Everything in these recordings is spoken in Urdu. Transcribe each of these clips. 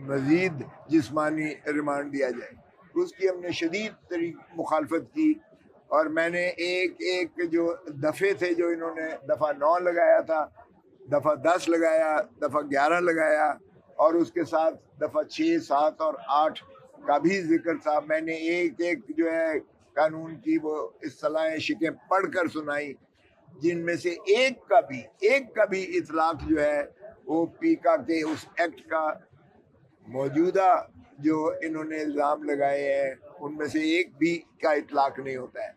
مزید جسمانی ریمانڈ دیا جائے. اس کی ہم نے شدید مخالفت کی، اور میں نے ایک جو دفعے تھے جو انہوں نے دفعہ 9 لگایا تھا، دفعہ 10 لگایا، دفعہ 11 لگایا، اور اس کے ساتھ دفعہ 6، 7 اور 8 کا بھی ذکر تھا. میں نے ایک جو ہے قانون کی وہ اصطلاحیں شکیں پڑھ کر سنائی، جن میں سے ایک کا بھی اطلاق جو ہے وہ پیکا کے اس ایکٹ کا موجودہ جو انہوں نے الزام لگائے ہیں ان میں سے ایک بھی کا اطلاق نہیں ہوتا ہے.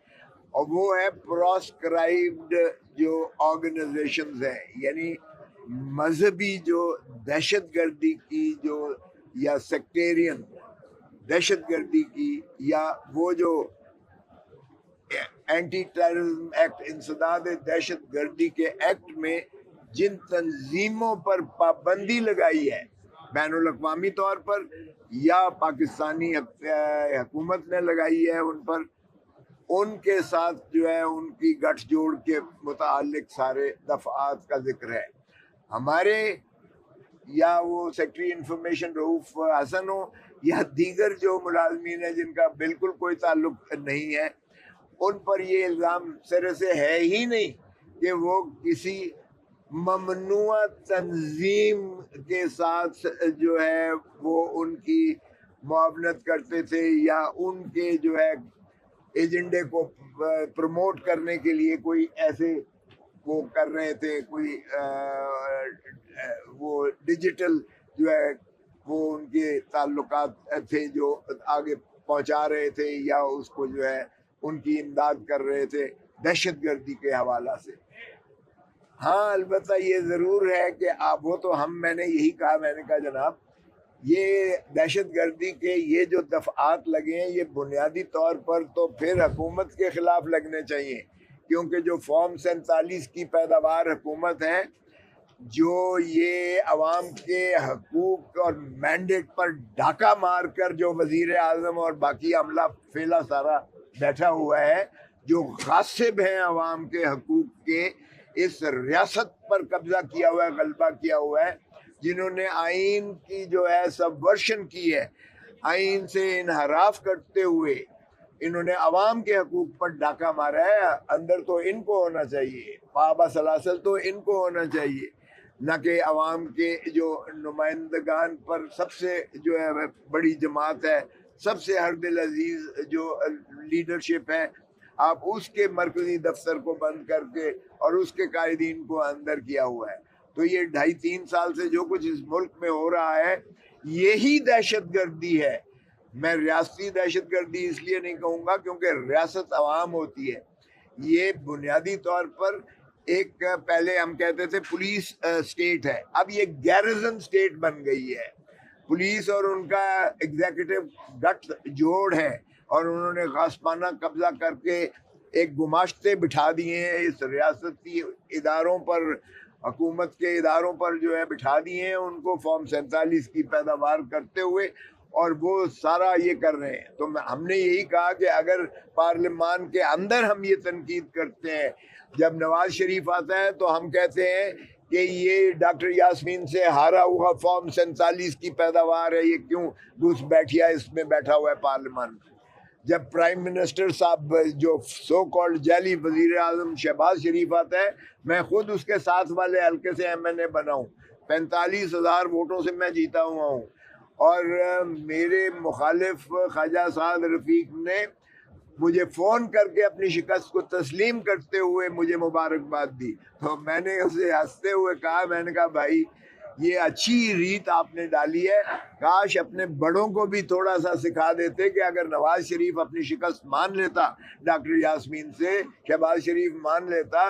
اور وہ ہے پراسکرائبڈ جو آرگنائزیشنز ہیں، یعنی مذہبی جو دہشت گردی کی جو یا سیکٹیرین دہشت گردی کی، یا وہ جو اینٹی ٹیررزم ایکٹ، انسداد دہشت گردی کے ایکٹ میں جن تنظیموں پر پابندی لگائی ہے بین الاقوامی طور پر یا پاکستانی حکومت نے لگائی ہے ان پر، ان کے ساتھ جو ہے ان کی گٹھ جوڑ کے متعلق سارے دفعات کا ذکر ہے. ہمارے یا وہ سیکٹری انفارمیشن رؤوف حسن ہو یا دیگر جو ملازمین ہیں جن کا بالکل کوئی تعلق نہیں ہے، ان پر یہ الزام سرے سے ہے ہی نہیں کہ وہ کسی ممنوع تنظیم کے ساتھ جو ہے وہ ان کی معاونت کرتے تھے یا ان کے جو ہے ایجنڈے کو پروموٹ کرنے کے لیے کوئی ایسے وہ کر رہے تھے، کوئی وہ ڈیجیٹل جو ہے وہ ان کے تعلقات تھے جو آگے پہنچا رہے تھے یا اس کو جو ہے ان کی امداد کر رہے تھے دہشت گردی کے حوالہ سے. ہاں البتہ یہ ضرور ہے کہ وہ تو میں نے یہی کہا، میں نے کہا جناب یہ دہشت گردی کے یہ جو دفعات لگے ہیں یہ بنیادی طور پر تو پھر حکومت کے خلاف لگنے چاہیے، کیونکہ جو فارم 47 کی پیداوار حکومت ہے، جو یہ عوام کے حقوق اور مینڈیٹ پر ڈاکہ مار کر جو وزیر اعظم اور باقی عملہ فیلا سارا بیٹھا ہوا ہے، جو غاصب ہیں عوام کے حقوق کے، اس ریاست پر قبضہ کیا ہوا ہے، غلبہ کیا ہوا ہے، جنہوں نے آئین کی جو ہے سبورشن کی ہے، آئین سے انحراف کرتے ہوئے انہوں نے عوام کے حقوق پر ڈاکہ مارا ہے. اندر تو ان کو ہونا چاہیے، پابا سلاسل تو ان کو ہونا چاہیے، نہ کہ عوام کے جو نمائندگان پر سب سے جو ہے بڑی جماعت ہے، سب سے ہر دل عزیز جو لیڈرشپ ہے، آپ اس کے مرکزی دفتر کو بند کر کے اور اس کے قائدین کو اندر کیا ہوا ہے. تو یہ 2.5-3 سال سے جو کچھ اس ملک میں ہو رہا ہے یہی دہشت گردی ہے. میں ریاستی دہشت گردی اس لیے نہیں کہوں گا کیونکہ ریاست عوام ہوتی ہے. یہ بنیادی طور پر ایک پہلے ہم کہتے تھے پولیس اسٹیٹ ہے، اب یہ گیرزن اسٹیٹ بن گئی ہے. پولیس اور ان کا ایگزیکٹو گٹھ جوڑ ہے، اور انہوں نے غاصبانہ قبضہ کر کے ایک گماشتے بٹھا دیے ہیں اس ریاستی اداروں پر، حکومت کے اداروں پر جو ہے بٹھا دیے ہیں ان کو فارم 47 کی پیداوار کرتے ہوئے، اور وہ سارا یہ کر رہے ہیں. تو ہم نے یہی کہا کہ اگر پارلیمان کے اندر ہم یہ تنقید کرتے ہیں، جب نواز شریف آتا ہے تو ہم کہتے ہیں کہ یہ ڈاکٹر یاسمین سے ہارا ہوا فارم 47 کی پیداوار ہے، یہ کیوں گھس بیٹھیا اس میں بیٹھا ہوا ہے پارلیمان میں. جب پرائم منسٹر صاحب جو سو کالڈ جعلی وزیر اعظم شہباز شریف آتا ہے، میں خود اس کے ساتھ والے حلقے سے MNA بنا ہوں، 45,000 ووٹوں سے میں جیتا ہوا ہوں، اور میرے مخالف خواجہ سعد رفیق نے مجھے فون کر کے اپنی شکست کو تسلیم کرتے ہوئے مجھے مبارکباد دی. تو میں نے اسے ہنستے ہوئے کہا، میں نے کہا بھائی یہ اچھی ریت آپ نے ڈالی ہے، کاش اپنے بڑوں کو بھی تھوڑا سا سکھا دیتے کہ اگر نواز شریف اپنی شکست مان لیتا ڈاکٹر یاسمین سے، شہباز شریف مان لیتا،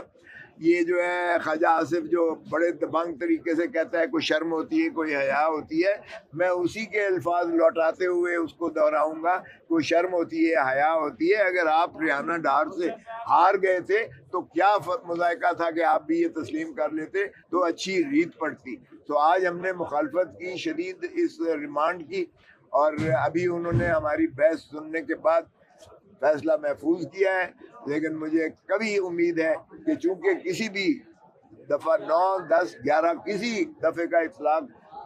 یہ جو ہے خواجہ آصف جو بڑے دبنگ طریقے سے کہتا ہے کوئی شرم ہوتی ہے کوئی حیا ہوتی ہے، میں اسی کے الفاظ لوٹاتے ہوئے اس کو دہراؤں گا، کوئی شرم ہوتی ہے حیا ہوتی ہے. اگر آپ ریانہ ڈار سے ہار گئے تھے تو کیا مذائقہ تھا کہ آپ بھی یہ تسلیم کر لیتے تو اچھی ریت پڑتی. تو آج ہم نے مخالفت کی شدید اس ریمانڈ کی، اور ابھی انہوں نے ہماری بحث سننے کے بعد فیصلہ محفوظ کیا ہے. لیکن مجھے کبھی امید ہے کہ چونکہ کسی بھی دفعہ 9، 10، 11 کسی دفعے کا اطلاق